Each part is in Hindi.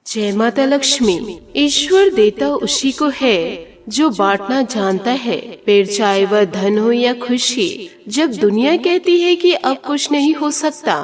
जय माता लक्ष्मी। ईश्वर देता उसी को है जो बांटना जानता है, फिर चाहे वह धन हो या खुशी। जब दुनिया कहती है कि अब कुछ नहीं हो सकता,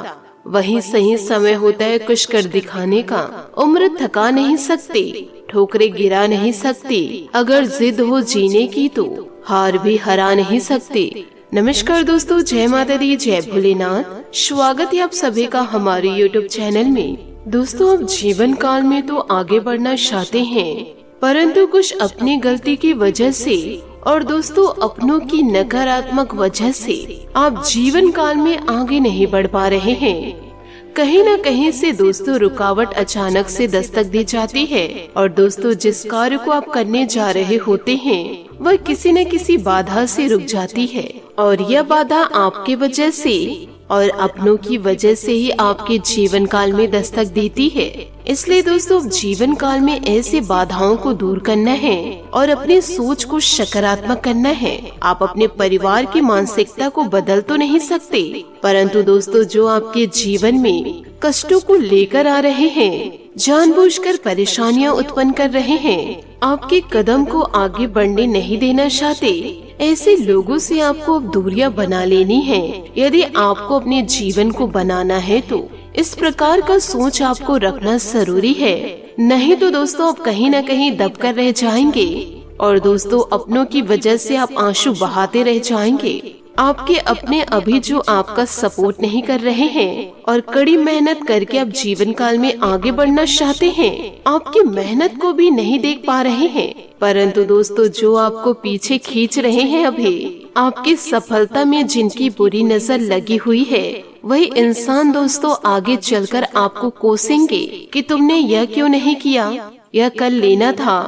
वही सही समय होता है कुछ कर दिखाने का। उम्र थका नहीं सकती, ठोकरे गिरा नहीं सकती, अगर जिद हो जीने की तो हार भी हरा नहीं सकती। नमस्कार दोस्तों, जय माता दी, जय भोलेनाथ। स्वागत है आप सभी का हमारे YouTube चैनल में। दोस्तों, अब जीवन काल में तो आगे बढ़ना चाहते हैं, परंतु कुछ अपनी गलती की वजह से और दोस्तों अपनों की नकारात्मक वजह से आप जीवन काल में आगे नहीं बढ़ पा रहे हैं। कहीं न कहीं से दोस्तों रुकावट अचानक से दस्तक दी जाती है और दोस्तों जिस कार्य को आप करने जा रहे होते हैं वह किसी न किसी बाधा से रुक जाती है, और यह बाधा आपके वजह से और अपनों की वजह से ही आपके जीवन काल में दस्तक देती है। इसलिए दोस्तों जीवन काल में ऐसे बाधाओं को दूर करना है और अपनी सोच को सकारात्मक करना है। आप अपने परिवार की मानसिकता को बदल तो नहीं सकते, परंतु दोस्तों जो आपके जीवन में कष्टों को लेकर आ रहे हैं, जानबूझकर परेशानियां उत्पन्न कर रहे हैं, आपके कदम को आगे बढ़ने नहीं देना चाहते, ऐसे लोगों से आपको अब दूरियां बना लेनी है। यदि आपको अपने जीवन को बनाना है तो इस प्रकार का सोच आपको रखना जरूरी है, नहीं तो दोस्तों आप कहीं न कहीं दब कर रह जाएंगे और दोस्तों अपनों की वजह से आप आंसू बहाते रह जाएंगे। आपके अपने अभी जो आपका सपोर्ट नहीं कर रहे हैं और कड़ी मेहनत करके आप जीवन काल में आगे बढ़ना चाहते हैं, आपकी मेहनत को भी नहीं देख पा रहे हैं, परंतु दोस्तों जो आपको पीछे खींच रहे हैं, अभी आपकी सफलता में जिनकी बुरी नजर लगी हुई है, वही इंसान दोस्तों आगे चलकर आपको कोसेंगे कि तुमने यह क्यों नहीं किया, यह कल लेना था,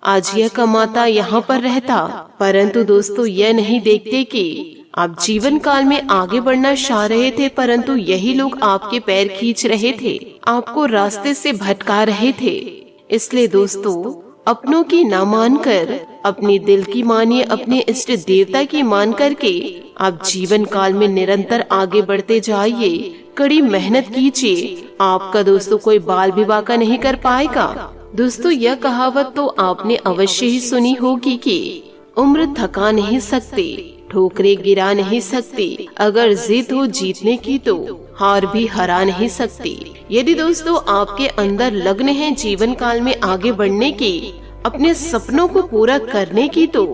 आज यह कमाता यहाँ पर रहता। परंतु दोस्तों यह नहीं देखते कि आप जीवन काल में आगे बढ़ना चाह रहे थे, परंतु यही लोग आपके पैर खींच रहे थे, आपको रास्ते से भटका रहे थे। इसलिए दोस्तों अपनों की ना मानकर अपने दिल की मानिए, अपने इष्ट देवता की मान करके आप जीवन काल में निरंतर आगे बढ़ते जाइए, कड़ी मेहनत कीजिए। आपका दोस्तों कोई बाल विवाह का नहीं कर पाएगा। दोस्तों यह कहावत तो आपने अवश्य ही सुनी होगी कि उम्र थका नहीं सकती, ठोकरे गिरा नहीं सकती, अगर जिद हो जीतने की तो हार भी हरा नहीं सकती। यदि दोस्तों आपके अंदर लग्न है जीवन काल में आगे बढ़ने की, अपने सपनों को पूरा करने की, तो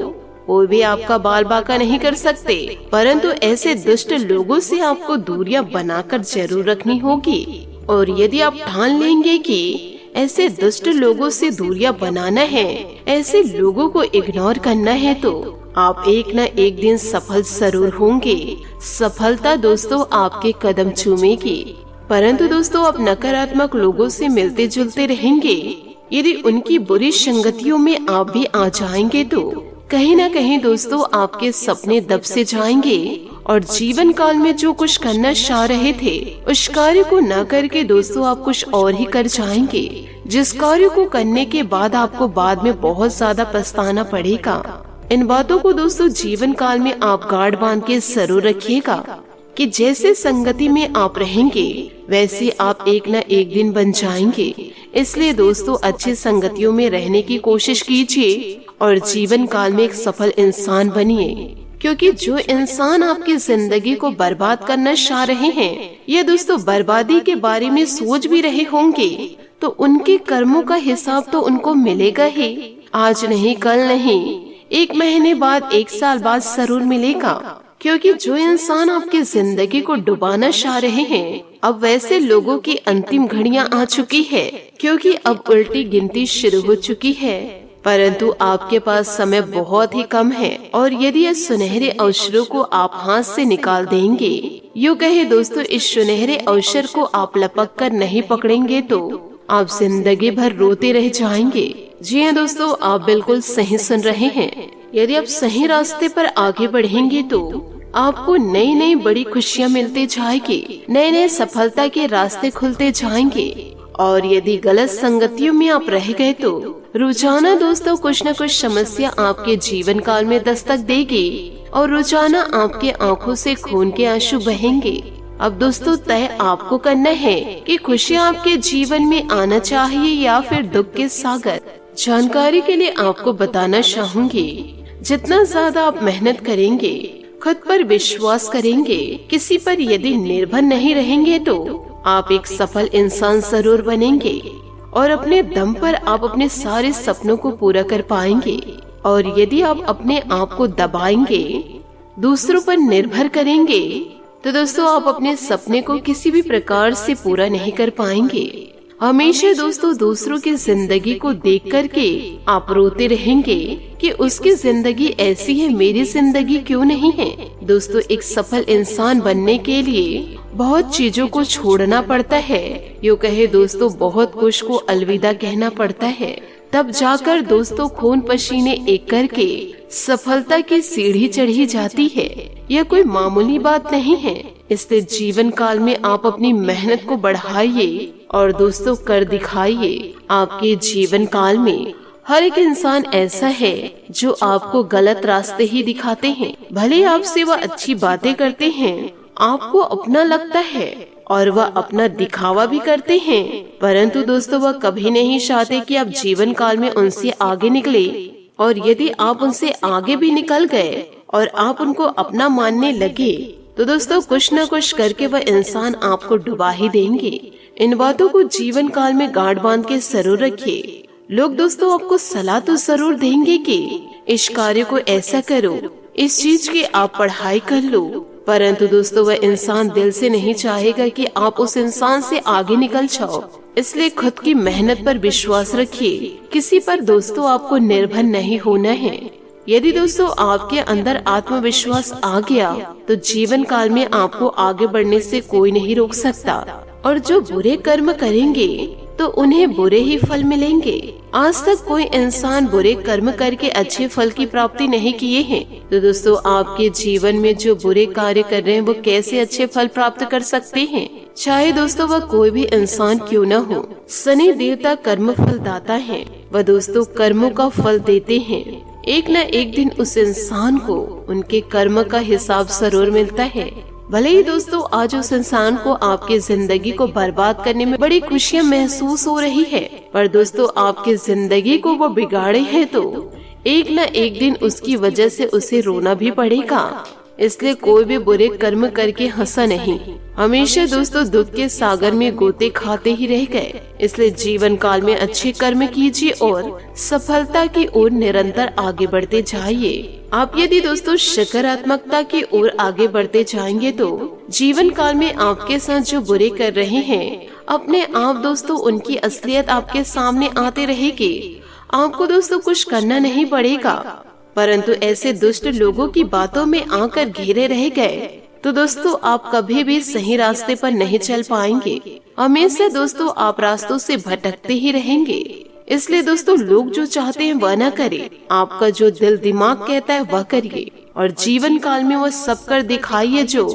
कोई भी आपका बाल बाका नहीं कर सकते, परंतु ऐसे दुष्ट लोगों से आपको दूरियां बनाकर जरूर रखनी होगी। और यदि आप ठान लेंगे कि ऐसे दुष्ट लोगों से दूरियां बनाना है, ऐसे लोगों को इग्नोर करना है, तो आप एक न एक दिन सफल जरूर होंगे। सफलता दोस्तों आपके कदम चूमेगी। परंतु दोस्तों आप नकारात्मक लोगों से मिलते जुलते रहेंगे, यदि उनकी बुरी संगतियों में आप भी आ जाएंगे तो कहीं न कहीं दोस्तों आपके सपने दब से जाएंगे और जीवन काल में जो कुछ करना चाह रहे थे उस कार्य को न करके दोस्तों आप कुछ और ही कर जाएंगे, जिस कार्य को करने के बाद आपको बाद में बहुत ज्यादा पछताना पड़ेगा। इन बातों को दोस्तों जीवन काल में आप गाढ़ बांध के जरूर रखिएगा कि जैसे संगति में आप रहेंगे वैसे आप एक न एक दिन बन जाएंगे। इसलिए दोस्तों अच्छी संगतियों में रहने की कोशिश कीजिए और जीवन काल में एक सफल इंसान बनिए, क्योंकि जो इंसान आपकी जिंदगी को बर्बाद करना चाह रहे हैं या दोस्तों बर्बादी के बारे में सोच भी रहे होंगे, तो उनके कर्मों का हिसाब तो उनको मिलेगा ही। आज नहीं, कल नहीं, 1 महीने बाद, 1 साल बाद जरूर मिलेगा। क्योंकि जो इंसान आपकी जिंदगी को डुबाना चाह रहे हैं, अब वैसे लोगों की अंतिम घड़ियां आ चुकी है, क्योंकि अब उल्टी गिनती शुरू हो चुकी है। परंतु आपके पास समय बहुत ही कम है और यदि इस सुनहरे अवसरों को आप हाथ से निकाल देंगे, यूँ कहे दोस्तों इस सुनहरे अवसर को आप लपक कर नहीं पकड़ेंगे तो आप जिंदगी भर रोते रह जाएंगे। जी हाँ दोस्तों, आप बिल्कुल सही सुन रहे हैं। यदि आप सही रास्ते पर आगे बढ़ेंगे तो आपको नई नई बड़ी खुशियाँ मिलती जाएगी, नए नए सफलता के रास्ते खुलते जाएंगे। और यदि गलत संगतियों में आप रह गए तो रोजाना दोस्तों कुछ न कुछ समस्या आपके जीवन काल में दस्तक देगी और रोजाना आपके आंखों से खून के आंसू बहेंगे। अब दोस्तों तय आपको करना है कि खुशियाँ आपके जीवन में आना चाहिए या फिर दुख के सागर। जानकारी के लिए आपको बताना चाहूँगी, जितना ज्यादा आप मेहनत करेंगे, खुद पर विश्वास करेंगे, किसी पर यदि निर्भर नहीं रहेंगे तो आप एक सफल इंसान जरूर बनेंगे और अपने दम पर आप अपने सारे सपनों को पूरा कर पाएंगे। और यदि आप अपने आप को दबाएंगे, दूसरों पर निर्भर करेंगे, तो दोस्तों आप अपने सपने को किसी भी प्रकार से पूरा नहीं कर पाएंगे। हमेशा दोस्तों दूसरों की जिंदगी को देख करके आप रोते रहेंगे कि उसकी जिंदगी ऐसी है, मेरी जिंदगी क्यों नहीं है। दोस्तों एक सफल इंसान बनने के लिए बहुत चीजों को छोड़ना पड़ता है, यूँ कहे दोस्तों बहुत कुछ को अलविदा कहना पड़ता है, तब जाकर दोस्तों खून पसीने एक करके सफलता की सीढ़ी चढ़ी जाती है। यह कोई मामूली बात नहीं है। इसलिए जीवन काल में आप अपनी मेहनत को बढ़ाइए और दोस्तों कर दिखाइए। आपके जीवन काल में हर एक इंसान ऐसा है जो आपको गलत रास्ते ही दिखाते हैं। भले आपसे वह अच्छी बातें करते हैं, आपको अपना लगता है और वह अपना दिखावा भी करते हैं, परंतु दोस्तों वह कभी नहीं चाहते कि आप जीवन काल में उनसे आगे निकले। और यदि आप उनसे आगे भी निकल गए और आप उनको अपना मानने लगे, तो दोस्तों कुछ न कुछ करके वह इंसान आपको डुबा ही देंगे। इन बातों को जीवन काल में गांठ बांध के जरूर रखिए। लोग दोस्तों आपको सलाह तो जरूर देंगे कि इस कार्य को ऐसा करो, इस चीज की आप पढ़ाई कर लो, परंतु दोस्तों वह इंसान दिल से नहीं चाहेगा कि आप उस इंसान से आगे निकल जाओ। इसलिए खुद की मेहनत पर विश्वास रखिए। किसी पर दोस्तों आपको निर्भर नहीं होना है। यदि दोस्तों आपके अंदर आत्मविश्वास आ गया तो जीवन काल में आपको आगे बढ़ने से कोई नहीं रोक सकता। और जो बुरे कर्म करेंगे तो उन्हें बुरे ही फल मिलेंगे। आज तक कोई इंसान बुरे कर्म करके अच्छे फल की प्राप्ति नहीं किए हैं, तो दोस्तों आपके जीवन में जो बुरे कार्य कर रहे हैं वो कैसे अच्छे फल प्राप्त कर सकते हैं। चाहे दोस्तों वह कोई भी इंसान क्यों न हो, शनि देवता कर्म फल दाता है। वह दोस्तों कर्मों का फल देते हैं। एक न एक दिन उस इंसान को उनके कर्म का हिसाब जरूर मिलता है। भले ही दोस्तों आज उस इंसान को आपकी जिंदगी को बर्बाद करने में बड़ी खुशियाँ महसूस हो रही है, पर दोस्तों आपकी जिंदगी को वो बिगाड़े है तो एक न एक दिन उसकी वजह से उसे रोना भी पड़ेगा। इसलिए कोई भी बुरे कर्म करके हंसा नहीं। हमेशा दोस्तों दुख के सागर में गोते खाते ही रह गए। इसलिए जीवन काल में अच्छे कर्म कीजिए और सफलता की ओर निरंतर आगे बढ़ते जाइए। आप यदि दोस्तों सकारात्मकता की ओर आगे बढ़ते जाएंगे तो जीवन काल में आपके साथ जो बुरे कर रहे हैं, अपने आप दोस्तों उनकी असलियत आपके सामने आते रहेगी। आपको दोस्तों कुछ करना नहीं पड़ेगा, परंतु ऐसे दुष्ट लोगों की बातों में आकर घेरे रह गए तो दोस्तों आप कभी भी सही रास्ते पर नहीं चल पाएंगे। हमेशा दोस्तों आप रास्तों से भटकते ही रहेंगे। इसलिए दोस्तों लोग जो चाहते हैं वह न करें, आपका जो दिल दिमाग कहता है वह करिए और जीवन काल में वह सब कर दिखाइए जो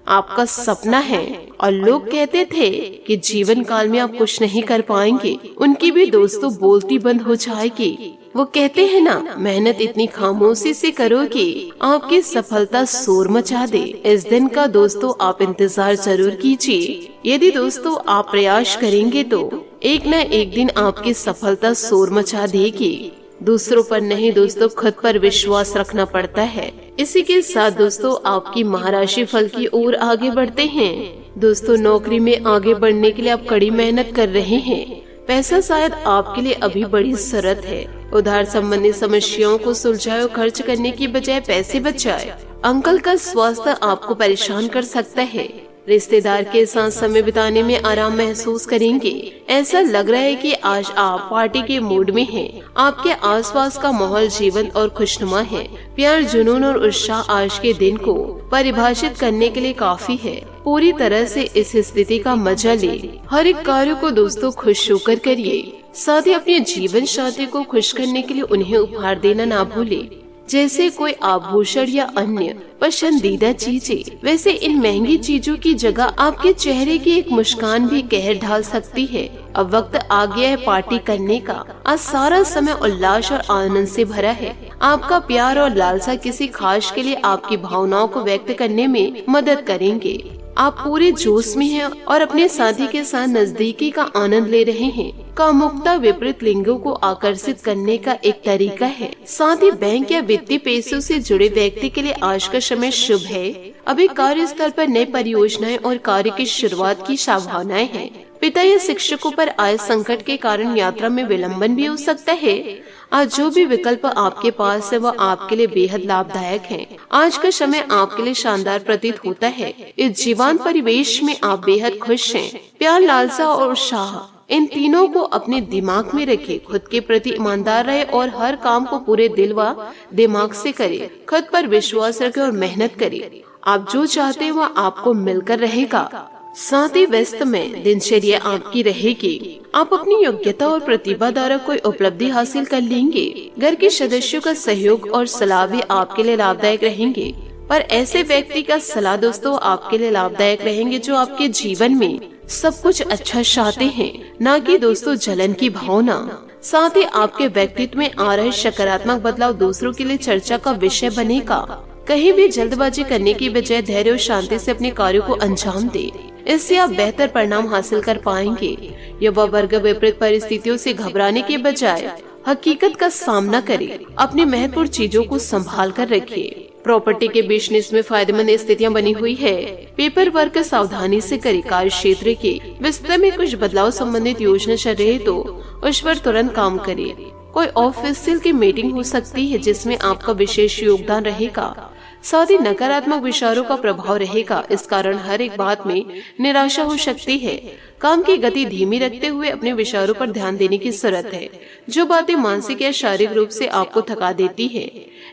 आपका सपना है। और लोग कहते थे कि जीवन काल में आप कुछ नहीं कर पाएंगे, उनकी भी दोस्तों बोलती बंद हो जाएगी। वो कहते हैं ना, मेहनत इतनी खामोशी से करो कि आपकी सफलता शोर मचा दे। इस दिन का दोस्तों आप इंतजार जरूर कीजिए। यदि दोस्तों आप प्रयास करेंगे तो एक न एक दिन आपकी सफलता शोर मचा देगी। दूसरों पर नहीं दोस्तों खुद पर विश्वास रखना पड़ता है। इसी के साथ दोस्तों आपकी महाराशि फल की ओर आगे बढ़ते हैं। दोस्तों नौकरी में आगे बढ़ने के लिए आप कड़ी मेहनत कर रहे हैं। पैसा शायद आपके लिए अभी बड़ी जरूरत है। उधार संबंधी समस्याओं को सुलझाए और खर्च करने की बजाय पैसे बचाए। अंकल का स्वास्थ्य आपको परेशान कर सकता है। रिश्तेदार के साथ समय बिताने में आराम महसूस करेंगे। ऐसा लग रहा है कि आज आप पार्टी के मूड में हैं। आपके आसपास का माहौल जीवंत और खुशनुमा है। प्यार, जुनून और उत्साह आज के दिन को परिभाषित करने के लिए काफी है। पूरी तरह से इस स्थिति का मजा ले। हर एक कार्य को दोस्तों खुश होकर करिए। साथ ही अपने जीवन साथी को खुश करने के लिए उन्हें उपहार देना ना भूले, जैसे कोई आभूषण या अन्य पसंदीदा चीजें। वैसे इन महंगी चीजों की जगह आपके चेहरे की एक मुस्कान भी कहर ढाल सकती है। अब वक्त आ गया है पार्टी करने का। आज सारा समय उल्लास और आनंद से भरा है। आपका प्यार और लालसा किसी खास के लिए आपकी भावनाओं को व्यक्त करने में मदद करेंगे। आप पूरे जोश में हैं और अपने साथी के साथ नजदीकी का आनंद ले रहे हैं। कामुकता विपरीत लिंगों को आकर्षित करने का एक तरीका है। साथ ही बैंक या वित्तीय पेशों से जुड़े व्यक्ति के लिए आज का समय शुभ है। अभी कार्यस्थल पर नई परियोजनाएं और कार्य की शुरुआत की संभावनाएं हैं। पिता या शिक्षकों पर आए संकट के कारण यात्रा में विलंबन भी हो सकता है। आज जो भी विकल्प आपके पास है वह आपके लिए बेहद लाभदायक है। आज का समय आपके लिए शानदार प्रतीत होता है। इस जीवंत परिवेश में आप बेहद खुश हैं। प्यार, लालसा और उत्साह, इन तीनों को अपने दिमाग में रखें। खुद के प्रति ईमानदार रहे और हर काम को पूरे दिल व दिमाग से करें। खुद पर विश्वास रखें और मेहनत करें। आप जो चाहते हैं वह आपको मिलकर रहेगा। साथ ही व्यस्त में दिनचर्या आपकी रहेगी। आप अपनी योग्यता और प्रतिभा द्वारा कोई उपलब्धि हासिल कर लेंगे। घर के सदस्यों का सहयोग और सलाह भी आपके लिए लाभदायक रहेंगे। पर ऐसे व्यक्ति का सलाह दोस्तों आपके लिए लाभदायक रहेंगे जो आपके जीवन में सब कुछ अच्छा चाहते हैं, न कि दोस्तों जलन की भावना। साथ ही आपके व्यक्तित्व में आ रहे सकारात्मक बदलाव दूसरों के लिए चर्चा का विषय बनेगा। कहीं भी जल्दबाजी करने की बजाय धैर्य और शांति से अपने कार्यों को अंजाम दे। इससे आप बेहतर परिणाम हासिल कर पाएंगे। युवा वर्ग विपरीत परिस्थितियों से घबराने के बजाय हकीकत का सामना करे। अपनी महत्वपूर्ण चीजों को संभाल कर रखिए। प्रॉपर्टी के बिजनेस में फायदेमंद स्थितियां बनी हुई है। पेपर वर्क सावधानी से करें। कार्य क्षेत्र के विस्तार में कुछ बदलाव संबंधित योजना चल रही तो उस पर तुरंत काम करें। कोई ऑफिशियल की मीटिंग हो सकती है जिसमें आपका विशेष योगदान रहेगा। साथ ही नकारात्मक विचारों का प्रभाव रहेगा। इस कारण हर एक बात में निराशा हो सकती है। काम की गति धीमी रखते हुए अपने विचारों पर ध्यान देने की जरूरत है। जो बातें मानसिक या शारीरिक रूप से आपको थका देती है,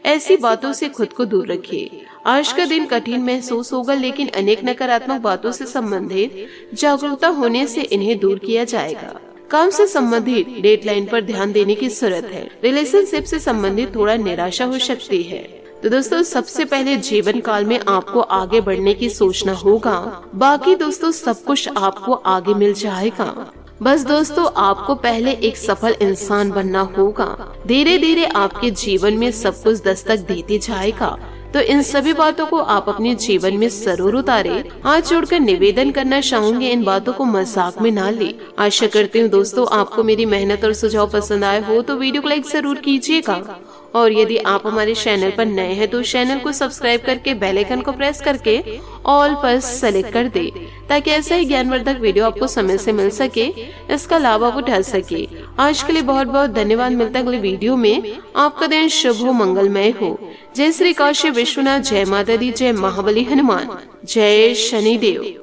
ऐसी बातों से खुद को दूर रखिए। आज का दिन कठिन महसूस होगा, लेकिन अनेक नकारात्मक बातों से संबंधित जागरूकता होने से इन्हें दूर किया जाएगा। काम से संबंधित डेडलाइन पर ध्यान देने की जरूरत है। रिलेशनशिप से संबंधित थोड़ा निराशा हो सकती है। तो दोस्तों सबसे पहले जीवन काल में आपको आगे बढ़ने की सोचना होगा। बाकी दोस्तों सब कुछ आपको आगे मिल जाएगा। बस दोस्तों आपको पहले एक सफल इंसान बनना होगा। धीरे धीरे आपके जीवन में सब कुछ दस्तक देते जाएगा। तो इन सभी बातों को आप अपने जीवन में जरूर उतारे। हाथ जोड़कर निवेदन करना चाहूंगी, इन बातों को मजाक में ना ले। आशा करती हूँ दोस्तों आपको मेरी मेहनत और सुझाव पसंद आए हो तो वीडियो को लाइक जरूर कीजिएगा। और यदि आप हमारे चैनल पर नए हैं तो चैनल को सब्सक्राइब करके बेल आइकन को प्रेस करके ऑल पर सेलेक्ट कर दे, ताकि ऐसा ही ज्ञानवर्धक वीडियो आपको समय से मिल सके, इसका लाभ आप उठा सके। आज के लिए बहुत बहुत धन्यवाद। मिलता है अगले वीडियो में। आपका दिन शुभ हो, मंगलमय हो। जय श्री काशी विश्वनाथ, जय माता दी, जय महाबली हनुमान, जय शनिदेव।